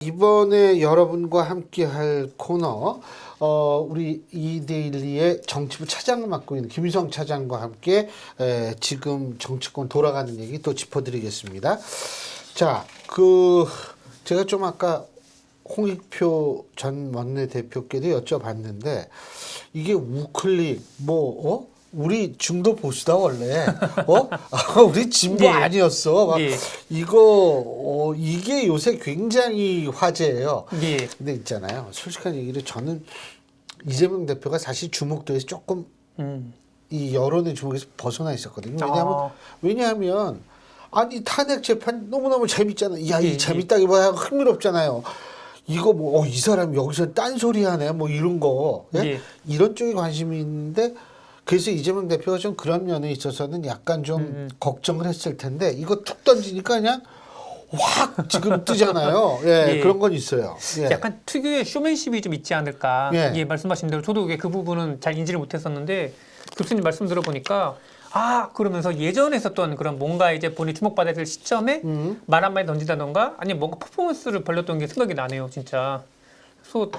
이번에 여러분과 함께 할 코너 우리 이데일리의 정치부 차장을 맡고 있는 김희성 차장과 함께 지금 정치권 돌아가는 얘기 또 짚어드리겠습니다. 자, 제가 좀 아까 홍익표 전 원내대표께도 여쭤봤는데 이게 우클릭 우리 중도 보수다 원래 우리 진보 아니었어 막 이게 요새 굉장히 화제예요. 근데 있잖아요, 솔직한 얘기를 저는 이재명 대표가 사실 주목도에서 조금 이 여론의 주목에서 벗어나 있었거든요. 왜냐하면 아니 탄핵 재판 너무너무 재밌잖아요. 이 재밌다기보다 흥미롭잖아요. 이거 이 사람 여기서 딴소리 하네 이런 거 이런 쪽에 관심이 있는데, 그래서 이재명 대표가 좀 그런 면에 있어서는 약간 좀 걱정을 했을 텐데 이거 툭 던지니까 그냥 확 지금 뜨잖아요. 그런 건 있어요. 약간 특유의 쇼맨십이 좀 있지 않을까. 말씀하신 대로 저도 그 부분은 잘 인지를 못했었는데 교수님 말씀 들어보니까 그러면서 예전에 있었던 그런 뭔가 이제 본인이 주목받아야 될 시점에 말 한마디 던지다던가 아니면 뭔가 퍼포먼스를 벌렸던 게 생각이 나네요, 진짜. 그래서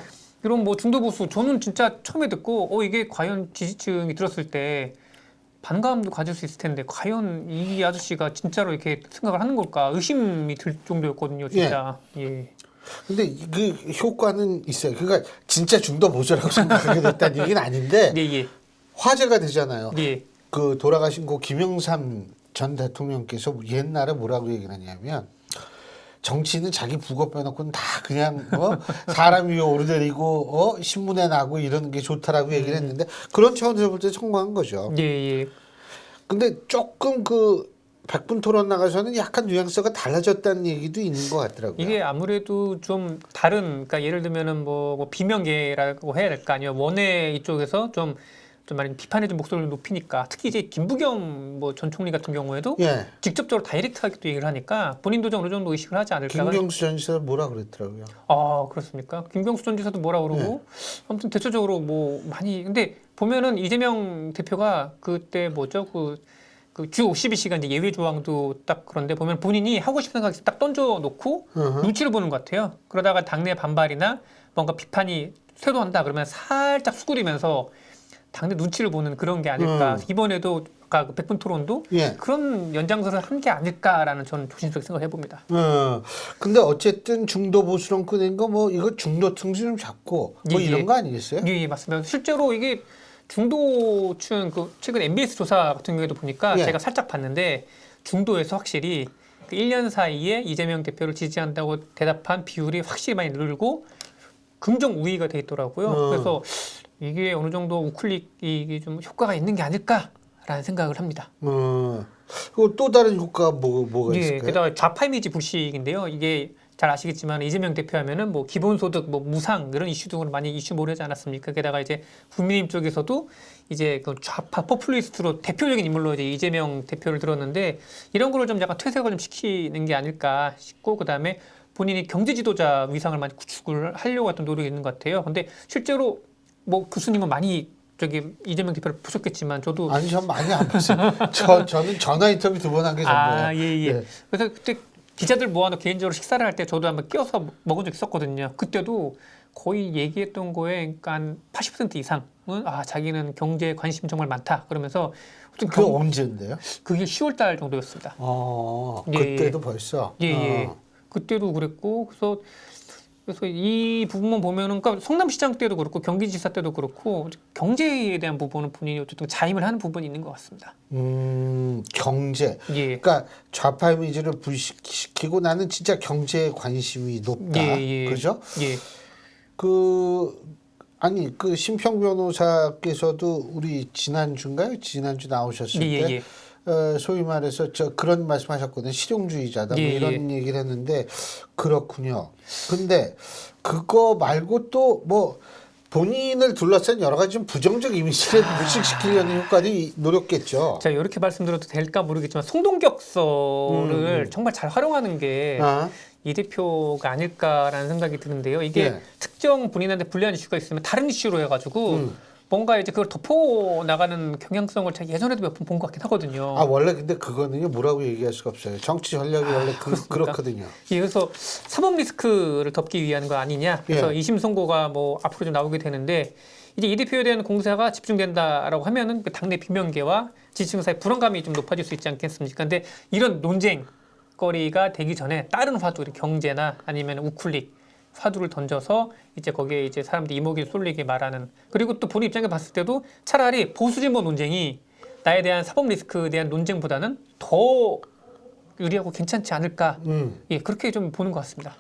이런 중도 보수 저는 진짜 처음에 듣고 이게 과연 지지층이 들었을 때 반감도 가질 수 있을 텐데 과연 이 아저씨가 진짜로 이렇게 생각을 하는 걸까 의심이 들 정도였거든요, 진짜. 근데 그 효과는 있어요. 그러니까 진짜 중도 보수라고 생각하게 됐다는 얘기는 아닌데 화제가 되잖아요. 그 돌아가신 김영삼 전 대통령께서 옛날에 뭐라고 얘기를 하냐면, 정치는 자기 부거 빼놓고는 다 그냥 사람 위에 오르내리고 신문에 나고 이러는 게 좋다라고 얘기를 했는데, 그런 차원에서 볼 때 성공한 거죠. 근데 조금 백분 토론 나가서는 약간 뉘앙스가 달라졌다는 얘기도 있는 것 같더라고요. 이게 아무래도 좀 다른, 그러니까 예를 들면은 비명계라고 해야 될까, 아니면 원외 이쪽에서 좀 많이 비판의 목소리를 높이니까, 특히 이제 김부겸 전 총리 같은 경우에도 직접적으로 다이렉트하게 또 얘기를 하니까 본인도 좀 어느 정도 의식을 하지 않을까. 김경수 전 지사 뭐라 그랬더라고요. 그렇습니까? 김경수 전 지사도 뭐라 그러고 아무튼 대체적으로 많이. 근데 보면은 이재명 대표가 그때 그 주 52시간 이제 예외 조항도 딱 그런데 보면 본인이 하고 싶은 생각을 딱 던져놓고 눈치를 보는 것 같아요. 그러다가 당내 반발이나 뭔가 비판이 쇄도한다 그러면 살짝 수그리면서 당내 눈치를 보는 그런 게 아닐까. 이번에도 아까 그 백분 토론도 그런 연장선을 한 게 아닐까라는 저는 조심스럽게 생각을 해봅니다. 근데 어쨌든 중도 보수론 꺼낸 거 이거 중도 층수 좀 잡고 이런 거 아니겠어요? 맞습니다. 실제로 이게 중도층 최근 MBS 조사 같은 경우에도 보니까 제가 살짝 봤는데 중도에서 확실히 그 1년 사이에 이재명 대표를 지지한다고 대답한 비율이 확실히 많이 늘고 긍정 우위가 돼 있더라고요. 그래서 이게 어느 정도 우클릭이 좀 효과가 있는 게 아닐까라는 생각을 합니다. 그리고 또 다른 효과가 뭐가 있을까요? 게다가 좌파 이미지 불식인데요. 이게 잘 아시겠지만 이재명 대표하면은 기본소득, 무상 이런 이슈 등으로 많이 이슈몰이 하지 않았습니까? 게다가 이제 국민의힘 쪽에서도 이제 그 좌파 포퓰리스트로 대표적인 인물로 이제 이재명 대표를 들었는데, 이런 거를 좀 약간 퇴색을 좀 시키는 게 아닐까 싶고, 그 다음에 본인이 경제 지도자 위상을 많이 구축을 하려고 했던 노력이 있는 것 같아요. 근데 실제로 교수님은 많이 이재명 대표를 보셨겠지만 저도 전 많이 안 봤어요. 저는 전화 인터뷰 2번 한 게 전부예요. 그래서 그때 기자들 모아놓고 개인적으로 식사를 할 때 저도 한번 끼어서 먹은 적 있었거든요. 그때도 거의 얘기했던 거에 한 80% 이상은 자기는 경제에 관심 정말 많다 그러면서. 그게 언제인데요? 그게 10월 달 정도였습니다. 그때도 벌써? 그때도 그랬고, 그래서 이 부분만 보면은, 그러니까 성남시장 때도 그렇고 경기지사 때도 그렇고 경제에 대한 부분은 본인이 어쨌든 자임을 하는 부분이 있는 것 같습니다. 경제. 그러니까 좌파 이미지를 불식시키고 나는 진짜 경제에 관심이 높다. 그렇죠? 그 심평 변호사께서도 우리 지난주 나오셨을 때 소위 말해서 그런 말씀하셨거든요. 실용주의자다 이런 얘기를 했는데, 그렇군요. 근데 그거 말고 또 본인을 둘러싼 여러 가지 좀 부정적 이미지를 불식시키려는 효과도 노렸겠죠. 제가 이렇게 말씀드려도 될까 모르겠지만 송동격서를 정말 잘 활용하는 게 이 대표가 아닐까라는 생각이 드는데요. 이게 특정 본인한테 불리한 이슈가 있으면 다른 이슈로 해가지고 뭔가 이제 그걸 덮어 나가는 경향성을 제가 예전에도 몇 번 본 것 같긴 하거든요. 아 원래 근데 그거는요 뭐라고 얘기할 수가 없어요. 정치 전략이 원래 그렇거든요. 예, 그래서 사법 리스크를 덮기 위한 거 아니냐. 그래서 예. 2심 선고가 뭐 앞으로 좀 나오게 되는데 이제 이 대표에 대한 공사가 집중된다라고 하면은 그 당내 비명계와 지지층 사이 불안감이 좀 높아질 수 있지 않겠습니까? 근데 이런 논쟁거리가 되기 전에 다른 화두, 경제나 아니면 우클릭 화두를 던져서 이제 거기에 이제 사람들이 이목이 쏠리게 말하는, 그리고 또 본인 입장에 봤을 때도 차라리 보수 진보 논쟁이 나에 대한 사법 리스크에 대한 논쟁보다는 더 유리하고 괜찮지 않을까. 예, 그렇게 좀 보는 것 같습니다.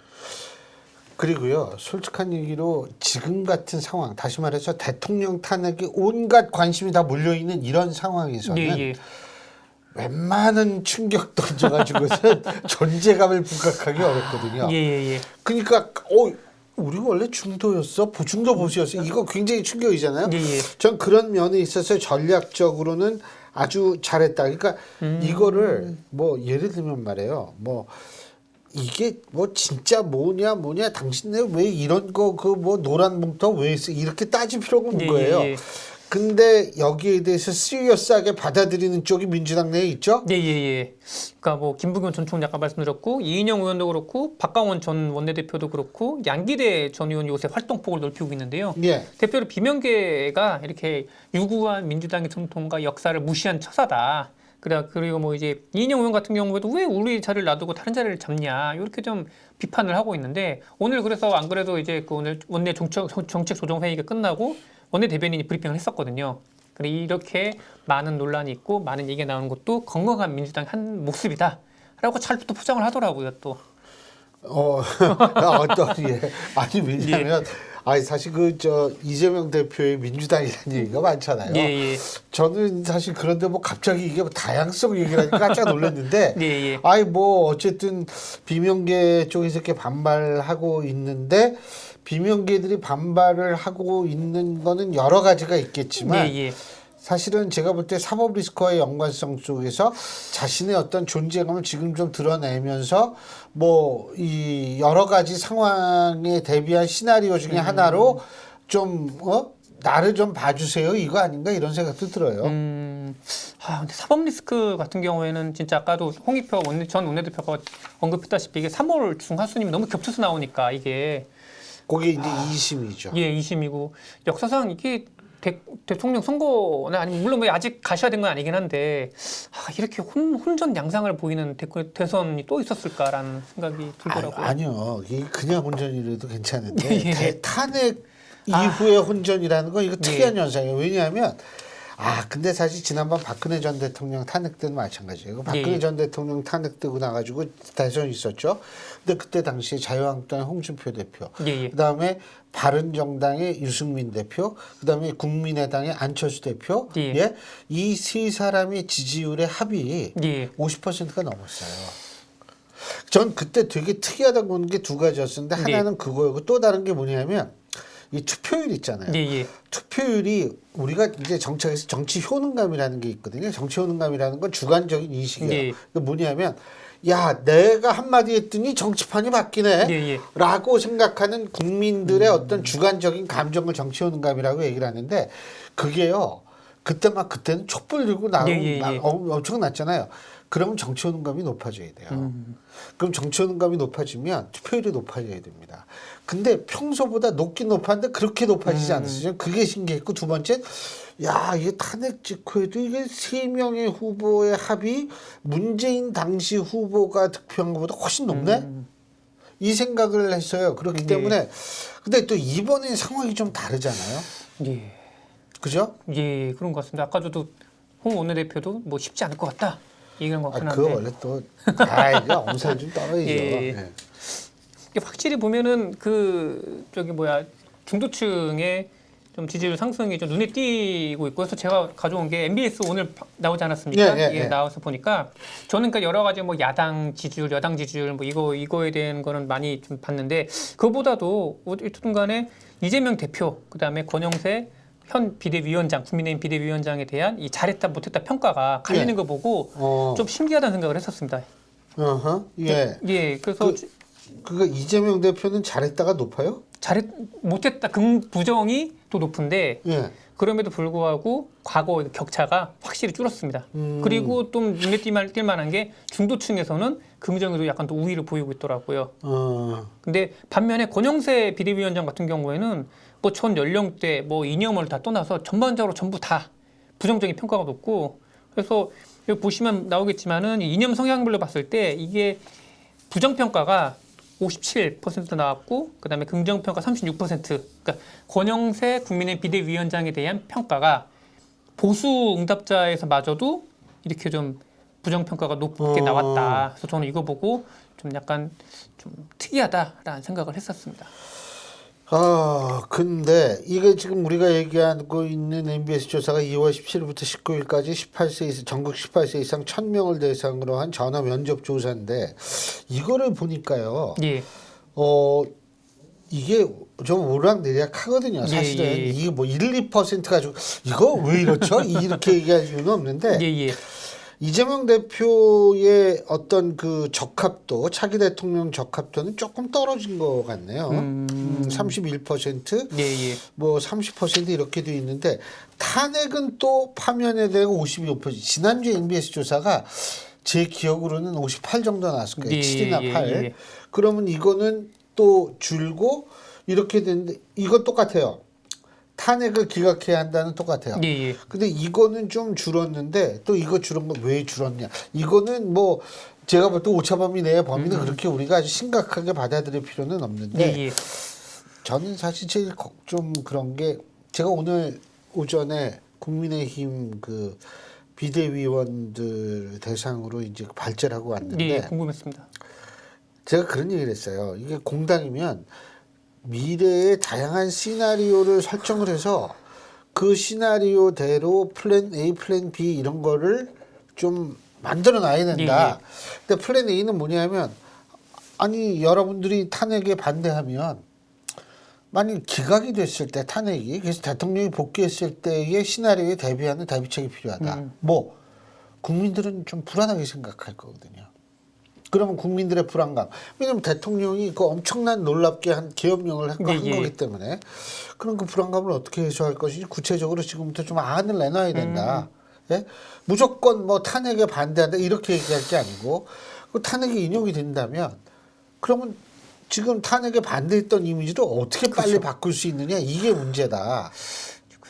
그리고요 솔직한 얘기로 지금 같은 상황, 다시 말해서 대통령 탄핵에 온갖 관심이 다 몰려있는 이런 상황에서는 예, 예. 웬만한 충격 던져가지고는 존재감을 부각하기 어렵거든요. 예, 예, 예. 그러니까 우리가 원래 중도였어? 중도 보수였어? 이거 굉장히 충격이잖아요. 예, 예. 전 그런 면에 있어서 전략적으로는 아주 잘했다. 그러니까 이거를 뭐 예를 들면 말이에요. 뭐 이게 뭐 진짜 뭐냐 당신네 왜 이런 거 그 뭐 노란 뭉터 왜 있어 이렇게 따질 필요가 없는 거예요. 예. 근데 여기에 대해서 시리어스하게 받아들이는 쪽이 민주당 내에 있죠? 예, 예, 예. 그러니까 뭐 김부겸 전 총리 아까 말씀드렸고 이인영 의원도 그렇고 박강원 전 원내대표도 그렇고 양기대 전 의원이 요새 활동폭을 넓히고 있는데요. 예. 대표로 비명계가 이렇게 유구한 민주당의 전통과 역사를 무시한 처사다. 그리고 뭐 이제 이인영 의원 같은 경우에도 왜 우리 자리를 놔두고 다른 자리를 잡냐 이렇게 좀 비판을 하고 있는데, 오늘 그래서 안 그래도 이제 그 오늘 원내 정책 조정 회의가 끝나고 원내 대변인이 브리핑을 했었거든요. 그래 이렇게 많은 논란이 있고 많은 얘기가 나오는 것도 건강한 민주당의 한 모습이다라고 잘 또 포장을 하더라고요 또. 예. 아니 왜냐면 아니 사실 이재명 대표의 민주당이라는 얘기가 많잖아요. 예, 예. 저는 사실 그런데 뭐 갑자기 이게 뭐 다양성 얘기라니까 깜짝 놀랐는데 예, 예. 아니 뭐 어쨌든 비명계 쪽에서 이렇게 반발하고 있는데 비명계들이 반발을 하고 있는 거는 여러 가지가 있겠지만 예, 예. 사실은 제가 볼 때 사법 리스크와의 연관성 쪽에서 자신의 어떤 존재감을 지금 좀 드러내면서 뭐 이 여러 가지 상황에 대비한 시나리오 중에 하나로 좀 나를 좀 봐주세요 이거 아닌가 이런 생각도 들어요. 근데 사법 리스크 같은 경우에는 진짜 아까도 홍익표 전 원내대표가 언급했다시피 이게 3월 중하순임이 너무 겹쳐서 나오니까 이게 그게 이제 2심이죠. 예, 2심이고 역사상 이게 대통령 선거나 아니면 물론 뭐 아직 가셔야 된 건 아니긴 한데 이렇게 혼전 양상을 보이는 대선이 또 있었을까라는 생각이 들더라고요. 아니요, 이게 그냥 혼전이라도 괜찮은데 예. 탄핵 이후의 혼전이라는 건 이거 특이한 현상이에요. 왜냐하면 근데 사실 지난번 박근혜 전 대통령 탄핵 때는 마찬가지예요. 박근혜 전 대통령 탄핵 되고 나가지고 대선이 있었죠. 근데 그때 당시에 자유한국당의 홍준표 대표, 그다음에 바른정당의 유승민 대표, 그다음에 국민의당의 안철수 대표, 이 세 사람의 지지율의 합이 50%가 넘었어요. 전 그때 되게 특이하다고 보는 게 두 가지였었는데 하나는 그거였고 또 다른 게 뭐냐면 이 투표율 있잖아요. 투표율이 우리가 이제 정책에서 정치 효능감이라는 게 있거든요. 정치 효능감이라는 건 주관적인 인식이에요. 그 뭐냐면 야 내가 한마디 했더니 정치판이 바뀌네 라고 생각하는 국민들의 어떤 주관적인 감정을 정치 효능감이라고 얘기를 하는데 그게요. 그때는 촛불 들고 엄청났잖아요. 그러면 정치 효능감이 높아져야 돼요. 그럼 정치 효능감이 높아지면 투표율이 높아져야 됩니다. 근데 평소보다 높긴 높았는데 그렇게 높아지지 않았어요. 그게 신기했고 두 번째, 이게 탄핵 직후에도 이게 3명의 후보의 합이 문재인 당시 후보가 득표한 것보다 훨씬 높네? 이 생각을 했어요. 그렇기 때문에 근데 또 이번에 상황이 좀 다르잖아요. 그죠? 예, 그런 것 같습니다. 아까 저도 홍 원내대표도 뭐 쉽지 않을 것 같다. 얘기한 것 같긴 한데. 그거 원래 또 이게 엄살 좀 떨어지죠. 확실히 보면은 중도층의 좀 지지율 상승이 좀 눈에 띄고 있고, 그래서 제가 가져온 게 MBS 오늘 나오지 않았습니까? 나와서 보니까 저는 그러니까 여러 가지 뭐 야당 지지율, 여당 지지율 뭐 이거에 대한 거는 많이 좀 봤는데 그거보다도 어쨌든 간에 이재명 대표, 그다음에 권영세 현 비대위원장, 국민의힘 비대위원장에 대한 이 잘했다 못했다 평가가 갈리는 거 보고 좀 신기하다는 생각을 했었습니다. 그래서 그거 이재명 대표는 잘했다가 높아요? 못했다 부정이 또 높은데 예. 그럼에도 불구하고 과거 격차가 확실히 줄었습니다. 그리고 좀 눈에 띌 만한 게 중도층에서는 긍정으로 약간 또 우위를 보이고 있더라고요. 근데 반면에 권영세 비대위원장 같은 경우에는 뭐 전 연령대, 뭐 이념을 다 떠나서 전반적으로 전부 다 부정적인 평가가 높고 그래서 여기 보시면 나오겠지만은 이념 성향별로 봤을 때 이게 부정평가가 57% 나왔고 그다음에 긍정평가 36%. 그러니까 권영세 국민의힘 비대위원장에 대한 평가가 보수 응답자에서마저도 이렇게 좀 부정평가가 높게 나왔다. 그래서 저는 이거 보고 좀 약간 좀 특이하다라는 생각을 했었습니다. 근데 이게 지금 우리가 얘기하고 있는 MBS 조사가 2월 17일부터 19일까지 18세 이상, 전국 18세 이상 1000명을 대상으로 한 전화 면접 조사인데 이거를 보니까요. 예. 이게 좀 오르락내리락하거든요. 사실은 예. 이게 뭐 1, 2% 가지고 이거 왜 이렇죠? 이렇게 얘기할 이유는 없는데 예. 이재명 대표의 어떤 그 적합도, 차기 대통령 적합도는 조금 떨어진 것 같네요. 31%, 예. 뭐 30% 이렇게 돼 있는데 탄핵은 또 파면에 대고 52%. 지난주 MBS 조사가 제 기억으로는 58 정도 나왔을 거예요. 7이나 8. 그러면 이거는 또 줄고 이렇게 되는데 이거 똑같아요. 탄핵을 기각해야 한다는 똑같아요. 예. 근데 이거는 좀 줄었는데 또 이거 줄은 거 왜 줄었냐? 이거는 뭐 제가 볼 때 오차범위 내의 범위는 그렇게 우리가 아주 심각하게 받아들일 필요는 없는데 저는 사실 제일 좀 그런 게 제가 오늘 오전에 국민의힘 그 비대위원들 대상으로 이제 발제를 하고 왔는데 궁금했습니다. 제가 그런 얘기를 했어요. 이게 공당이면 미래의 다양한 시나리오를 설정을 해서 그 시나리오대로 플랜 A, 플랜 B 이런 거를 좀 만들어 놔야 된다. 근데 플랜 A는 뭐냐면 아니 여러분들이 탄핵에 반대하면 만약 기각이 됐을 때 탄핵이 그래서 대통령이 복귀했을 때의 시나리오에 대비하는 대비책이 필요하다. 뭐 국민들은 좀 불안하게 생각할 거거든요. 그러면 국민들의 불안감. 왜냐하면 대통령이 그 엄청난 놀랍게 한 계엄령을 한 거기 때문에 그런 그 불안감을 어떻게 해소할 것인지 구체적으로 지금부터 좀 안을 내놔야 된다. 예? 무조건 뭐 탄핵에 반대한다 이렇게 얘기할 게 아니고 그 탄핵이 인용이 된다면 그러면 지금 탄핵에 반대했던 이미지를 어떻게 빨리 바꿀 수 있느냐 이게 문제다.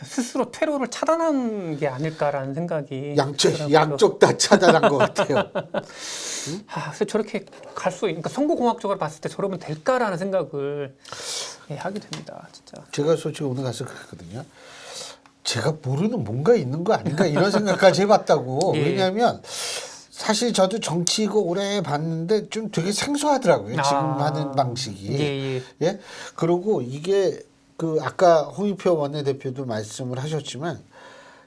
스스로 퇴로를 차단한 게 아닐까라는 생각이 양쪽 다 차단한 것 같아요. 그래서 저렇게 갈 수 그러니까 선거공학적으로 봤을 때 저러면 될까라는 생각을 하게 됩니다. 진짜. 제가 솔직히 오늘 가서 그랬거든요. 제가 모르는 뭔가 있는 거 아닌가 이런 생각까지 해봤다고. 왜냐하면 사실 저도 정치 이거 오래 봤는데 좀 되게 생소하더라고요. 지금 하는 방식이. 예. 그리고 이게 그 아까 홍익표 원내대표도 말씀을 하셨지만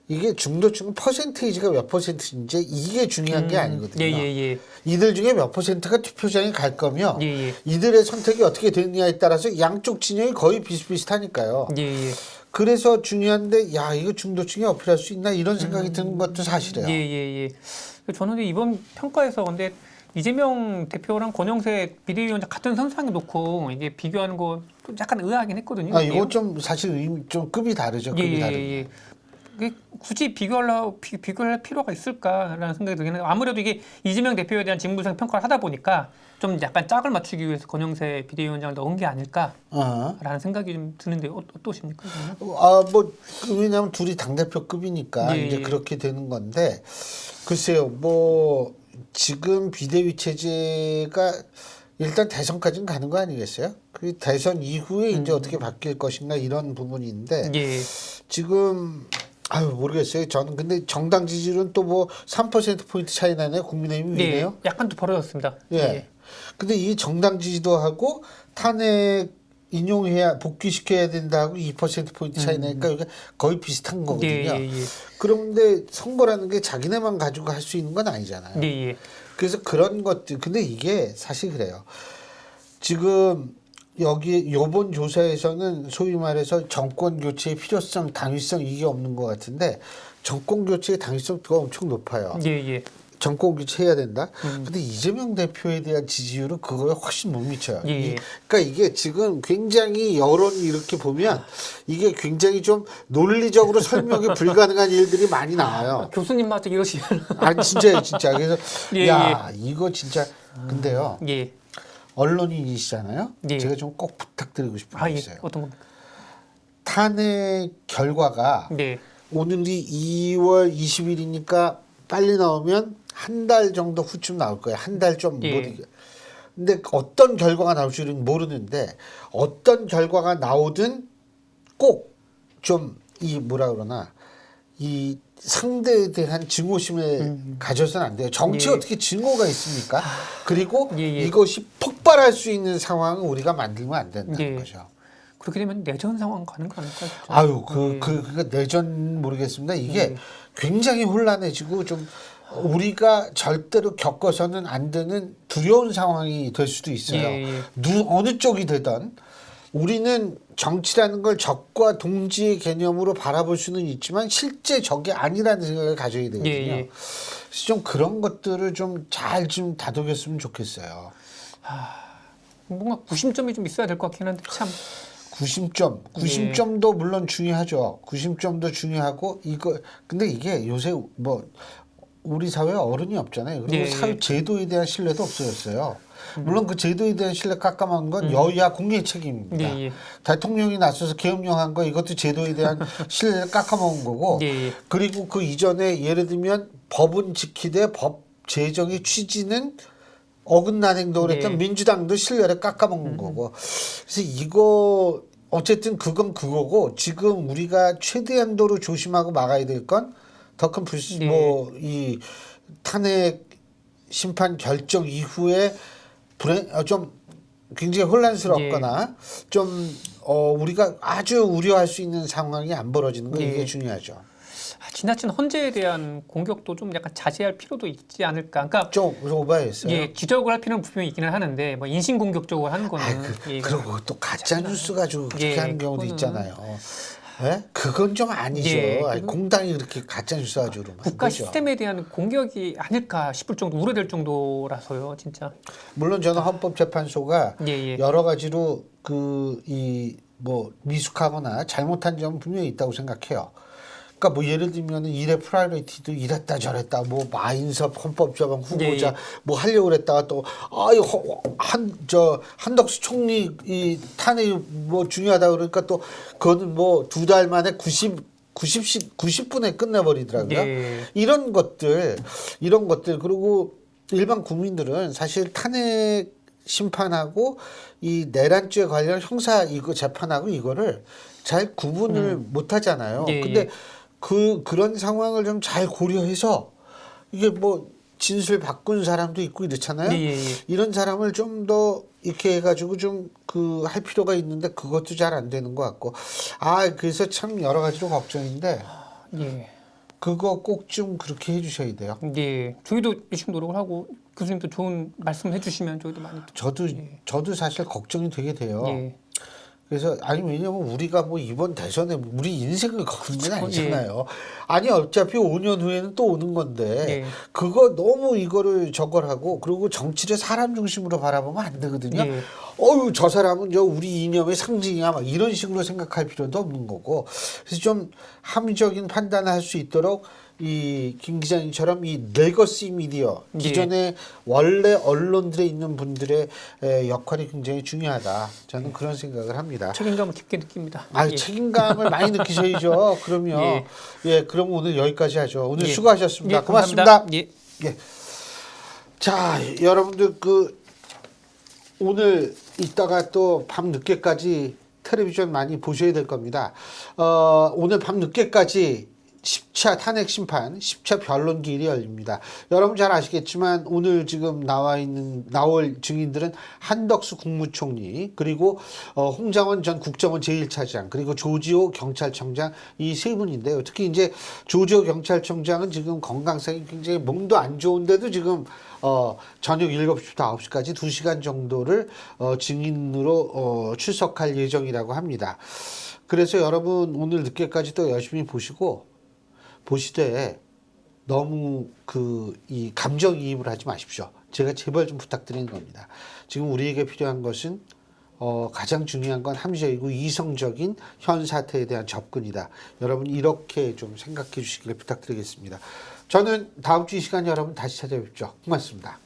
이게 중도층 퍼센테이지가 몇 퍼센트인지 이게 중요한 게 아니거든요. 이들 중에 몇 퍼센트가 투표장에 갈 거며 이들의 선택이 어떻게 되느냐에 따라서 양쪽 진영이 거의 비슷비슷하니까요. 그래서 중요한데 야 이거 중도층에 어필할 수 있나 이런 생각이 드는 것도 사실이에요. 저는 이번 평가에서 근데 이재명 대표랑 권영세 비대위원장 같은 선상에 놓고 이게 비교하는 거 약간 의아하긴 했거든요. 이거 좀 사실 좀 급이 다르죠. 급이 다르죠. 굳이 비교할 필요가 있을까라는 생각이 들긴 해요. 아무래도 이게 이재명 대표에 대한 직무상 평가를 하다 보니까 좀 약간 짝을 맞추기 위해서 권영세 비대위원장을 넣은 게 아닐까라는 생각이 좀 드는데 어떠십니까? 뭐 왜냐하면 둘이 당대표급이니까 이제 그렇게 되는 건데 글쎄요. 뭐 지금 비대위 체제가 일단 대선까지는 가는 거 아니겠어요? 그 대선 이후에 이제 어떻게 바뀔 것인가 이런 부분인데 지금 모르겠어요. 저는 근데 정당 지지율은 또 뭐 3%포인트 차이 나네요. 국민의힘이 위네요. 약간 또 벌어졌습니다. 근데 이 정당 지지도 하고 탄핵 인용해야 복귀시켜야 된다 하고 2%포인트 차이 나니까 이게 거의 비슷한 거거든요. 그런데 선거라는 게 자기네만 가지고 할 수 있는 건 아니잖아요. 그래서 그런 것들 근데 이게 사실 그래요. 지금 여기 요번 조사에서는 소위 말해서 정권 교체의 필요성, 당위성 이게 없는 것 같은데 정권 교체의 당위성도 엄청 높아요. 정권 교체해야 된다. 근데 이재명 대표에 대한 지지율은 그거에 훨씬 못 미쳐요. 예. 그러니까 이게 지금 굉장히 여론이 이렇게 보면 이게 굉장히 좀 논리적으로 설명이 불가능한 일들이 많이 나와요. 교수님마저 이러시면 아니 진짜요, 진짜. 그래서 예, 야 이거 진짜 근데요. 예. 언론인이시잖아요. 예. 제가 좀 꼭 부탁드리고 싶은 게 예. 있어요. 어떤 겁니까? 탄핵 결과가 네. 오늘이 2월 20일이니까 빨리 나오면 한 달 정도 후쯤 나올 거예요. 한 달 좀 못 예. 이겨. 근데 어떤 결과가 나올지는 모르는데 어떤 결과가 나오든 꼭 좀 이 뭐라 그러나 이 상대에 대한 증오심을 가져서는 안 돼요. 정치에 예. 어떻게 증오가 있습니까? 그리고 예, 예. 이것이 폭발할 수 있는 상황을 우리가 만들면 안 된다는 예. 거죠. 그렇게 되면 내전 상황 가는 거 아닐까요? 진짜? 아유, 예. 그 내전 모르겠습니다. 이게 예. 굉장히 혼란해지고 좀 우리가 절대로 겪어서는 안 되는 두려운 상황이 될 수도 있어요. 예, 예. 어느 쪽이 되든 우리는 정치라는 걸 적과 동지의 개념으로 바라볼 수는 있지만 실제 적이 아니라는 생각을 가져야 되거든요. 예, 예. 그래서 좀 그런 것들을 좀 잘 좀 다독였으면 좋겠어요. 뭔가 구심점이 좀 있어야 될 것 같긴 한데 참. 구심점도 물론 중요하죠. 구심점도 중요하고 이거 근데 이게 요새 뭐 우리 사회에 어른이 없잖아요. 그리고 예, 사회 예. 제도에 대한 신뢰도 없어졌어요. 물론 그 제도에 대한 신뢰 깎아먹은 건 여야 공개 책임입니다. 예, 예. 대통령이 나서서 계엄령한 거 이것도 제도에 대한 신뢰를 깎아먹은 거고 예, 예. 그리고 그 이전에 예를 들면 법은 지키되 법 제정의 취지는 어긋난 행동을 했던 네. 민주당도 신뢰를 깎아먹는 거고 그래서 이거 어쨌든 그건 그거고 지금 우리가 최대한도로 조심하고 막아야 될 건 더 큰 네. 뭐이 탄핵 심판 결정 이후에 좀 굉장히 혼란스럽거나 좀 우리가 아주 우려할 수 있는 상황이 안 벌어지는 거 이게 네. 중요하죠. 지나친 헌재에 대한 공격도 좀 약간 자제할 필요도 있지 않을까. 그러니까 좀 오버했어요. 예, 지적을 할 필요는 분명히 있기는 하는데 뭐 인신 공격적으로 하는 거는 예, 그리고 또 가짜 뉴스 가지고 그렇게 예, 하는 경우도 그거는- 있잖아요. 예? 그건 좀 아니죠. 예, 아니, 그건- 공당이 그렇게 가짜 뉴스 가지고 그러면 안 국가 되죠. 시스템에 대한 공격이 아닐까 싶을 정도 우려될 정도라서요, 진짜. 물론 저는 헌법재판소가 예, 예. 여러 가지로 뭐 미숙하거나 잘못한 점은 분명히 있다고 생각해요. 그러니까 뭐 예를 들면은 일의 프라이어리티도 이랬다 저랬다 뭐 마인섭 헌법재판 후보자 예, 예. 뭐 하려고 그랬다가 또 한덕수 총리 이 탄핵이 뭐 중요하다 그러니까 또 그거는 뭐 두 달 만에 90분에 끝내버리더라고요. 예. 이런 것들 그리고 일반 국민들은 사실 탄핵 심판하고 이 내란죄 관련 형사 이거 재판하고 이거를 잘 구분을 못 하잖아요. 예, 근데 예. 그런 상황을 좀 잘 고려해서 이게 뭐 진술 바꾼 사람도 있고 이렇잖아요. 예, 예. 이런 사람을 좀 더 이렇게 해가지고 좀 할 필요가 있는데 그것도 잘 안 되는 것 같고 그래서 참 여러 가지로 걱정인데 예. 그거 꼭 좀 그렇게 해주셔야 돼요. 예. 저희도 열심히 노력을 하고 교수님도 좋은 말씀 해주시면 저희도 많이 저도 사실 걱정이 되게 돼요. 예. 그래서 왜냐면 우리가 뭐 이번 대선에 우리 인생을 거는 건 그렇죠. 아니잖아요. 아니 어차피 5년 후에는 또 오는 건데 예. 그거 너무 이거를 저걸하고 그리고 정치를 사람 중심으로 바라보면 안 되거든요. 예. 저 사람은 우리 이념의 상징이야 막 이런 식으로 생각할 필요도 없는 거고 그래서 좀 합리적인 판단을 할 수 있도록 이 김 기자님처럼 이 레거시 미디어 기존의 원래 언론들에 있는 분들의 역할이 굉장히 중요하다. 저는 그런 생각을 합니다. 책임감을 깊게 느낍니다. 예. 책임감을 많이 느끼셔야죠. 그러면 그럼 오늘 여기까지 하죠. 오늘 수고하셨습니다. 예, 고맙습니다. 감사합니다. 예. 예. 자, 여러분들 오늘 이따가 또 밤 늦게까지 텔레비전 많이 보셔야 될 겁니다. 오늘 밤 늦게까지 10차 탄핵 심판, 10차 변론기일이 열립니다. 여러분 잘 아시겠지만 오늘 지금 나올 증인들은 한덕수 국무총리, 그리고 홍장원 전 국정원 제1차장, 그리고 조지호 경찰청장 이 세 분인데요. 특히 이제 조지호 경찰청장은 지금 건강상이 굉장히 몸도 안 좋은데도 지금 저녁 7시부터 9시까지 2시간 정도를 증인으로 출석할 예정이라고 합니다. 그래서 여러분 오늘 늦게까지 또 열심히 보시되 너무 이 감정이입을 하지 마십시오. 제가 제발 좀 부탁드리는 겁니다. 지금 우리에게 필요한 것은 가장 중요한 건 합리적이고 이성적인 현 사태에 대한 접근이다. 여러분 이렇게 좀 생각해 주시기를 부탁드리겠습니다. 저는 다음 주 이 시간 여러분 다시 찾아뵙죠. 고맙습니다.